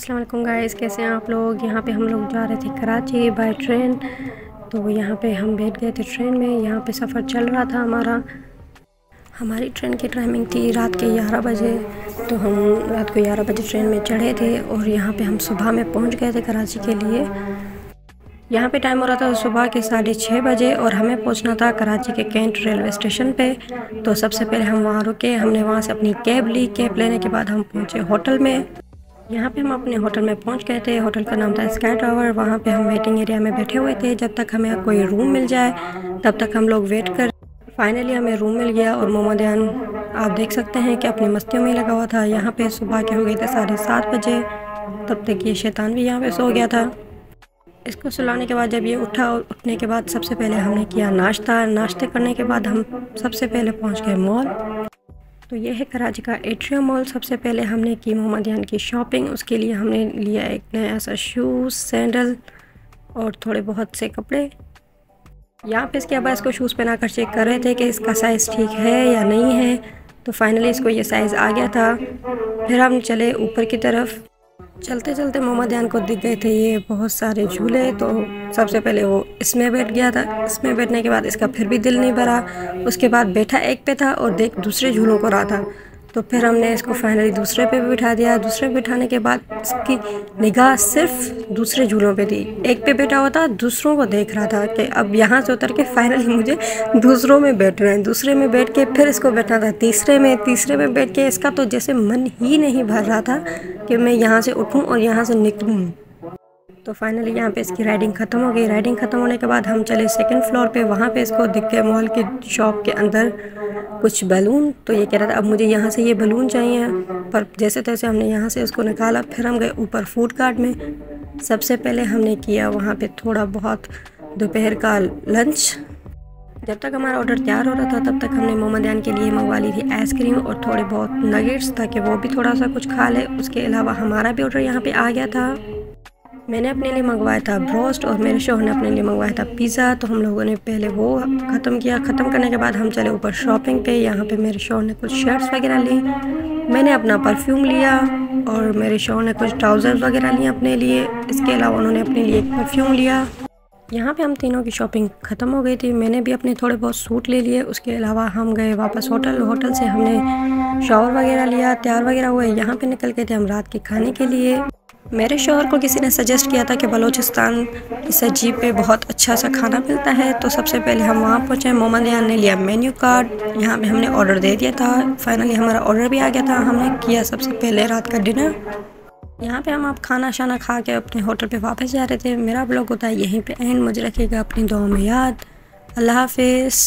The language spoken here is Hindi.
अस्सलाम वालेकुम गाइस, कैसे हैं आप लोग। यहाँ पे हम लोग जा रहे थे कराची बाय ट्रेन। तो यहाँ पे हम बैठ गए थे ट्रेन में। यहाँ पे सफ़र चल रहा था हमारी ट्रेन की टाइमिंग थी रात के 11 बजे। तो हम रात को 11 बजे ट्रेन में चढ़े थे और यहाँ पे हम सुबह में पहुँच गए थे कराची के लिए। यहाँ पे टाइम हो रहा था सुबह के 6:30 बजे और हमें पहुँचना था कराची के कैंट रेलवे स्टेशन पे। तो सबसे पहले हम वहाँ रुके, हमने वहाँ से अपनी कैब ली। कैब लेने के बाद हम पहुँचे होटल में। यहाँ पे हम अपने होटल में पहुँच गए थे। होटल का नाम था स्काई टावर। वहाँ पे हम वेटिंग एरिया में बैठे हुए थे जब तक हमें कोई रूम मिल जाए, तब तक हम लोग वेट कर। फाइनली हमें रूम मिल गया और मोहम्मदियान आप देख सकते हैं कि अपनी मस्तियों में लगा हुआ था। यहाँ पे सुबह के हो गए थे 7:30 बजे। तब तक ये शैतान भी यहाँ पे सो गया था। इसको सुलाने के बाद जब ये उठा और उठने के बाद सबसे पहले हमने किया नाश्ता। नाश्ते करने के बाद हम सबसे पहले पहुँच गए मॉल। तो ये है कराची का एट्रियम मॉल। सबसे पहले हमने की मोहम्मदियान की शॉपिंग। उसके लिए हमने लिया एक नया सा शूज़, सैंडल और थोड़े बहुत से कपड़े। यहाँ पे इसके अब्बा इसको शूज़ पहना कर चेक कर रहे थे कि इसका साइज़ ठीक है या नहीं है। तो फाइनली इसको ये साइज़ आ गया था। फिर हम चले ऊपर की तरफ। चलते चलते मोहम्मदियान को दिख गए थे ये बहुत सारे झूले। तो सबसे पहले वो इसमें बैठ गया था। इसमें बैठने के बाद इसका फिर भी दिल नहीं भरा। उसके बाद बैठा एक पे था और देख दूसरे झूलों को रहा था। तो फिर हमने इसको फाइनली दूसरे पे भी बिठा दिया। दूसरे पे बिठाने के बाद इसकी निगाह सिर्फ दूसरे झूलों पे थी। एक पे बैठा हुआ था, दूसरों को देख रहा था कि अब यहाँ से उतर के फाइनली मुझे दूसरों में बैठना है। दूसरे में बैठ के फिर इसको बैठना था तीसरे में बैठ के इसका तो जैसे मन ही नहीं भर रहा था कि मैं यहाँ से उठूँ और यहाँ से निकलूँ। तो फाइनली यहाँ पे इसकी राइडिंग ख़त्म हो गई। राइडिंग ख़त्म होने के बाद हम चले सेकंड फ्लोर पे। वहाँ पे इसको दिख गए मॉल के शॉप के अंदर कुछ बैलून। तो ये कह रहा था अब मुझे यहाँ से ये बैलून चाहिए, पर जैसे तैसे हमने यहाँ से उसको निकाला। फिर हम गए ऊपर फूड कार्ट में। सबसे पहले हमने किया वहाँ पे थोड़ा बहुत दोपहर का लंच। जब तक हमारा ऑर्डर तैयार हो रहा था तब तक हमने मोहम्मदियान के लिए मंगवा ली थी आइसक्रीम और थोड़े बहुत नगेट्स, ताकि वो भी थोड़ा सा कुछ खा ले। उसके अलावा हमारा भी ऑर्डर यहाँ पे आ गया था। मैंने अपने लिए मंगवाया था ब्रोस्ट और मेरे शौहर ने अपने लिए मंगवाया था पिज़्ज़ा। तो हम लोगों ने पहले वो ख़त्म किया। ख़त्म करने के बाद हम चले ऊपर शॉपिंग पे। यहाँ पे मेरे शौहर ने कुछ शर्ट्स वगैरह ली, मैंने अपना परफ्यूम लिया और मेरे शौहर ने कुछ ट्राउज़र्स वगैरह लिए अपने लिए। इसके अलावा उन्होंने अपने लिए एक परफ्यूम लिया। यहाँ पे हम तीनों की शॉपिंग ख़त्म हो गई थी। मैंने भी अपने थोड़े बहुत सूट ले लिए। उसके अलावा हम गए वापस होटल से हमने शावर वगैरह लिया, तैयार वगैरह हुए। यहाँ पे निकल गए थे हम रात के खाने के लिए। मेरे शौहर को किसी ने सजेस्ट किया था कि बलूचिस्तान की सज्जी पे बहुत अच्छा सा खाना मिलता है। तो सबसे पहले हम वहाँ पहुँचे। मोहम्मदियान ने लिया मेन्यू कार्ड। यहाँ पे हमने ऑर्डर दे दिया था। फाइनली हमारा ऑर्डर भी आ गया था। हमने किया सबसे पहले रात का डिनर। यहाँ पे हम आप खाना शाना खा के अपने होटल पे वापस जा रहे थे। मेरा ब्लॉग होता है यहीं पे एंड। मुझे रखिएगा अपनी दुआओं में याद। अल्लाह हाफिज़।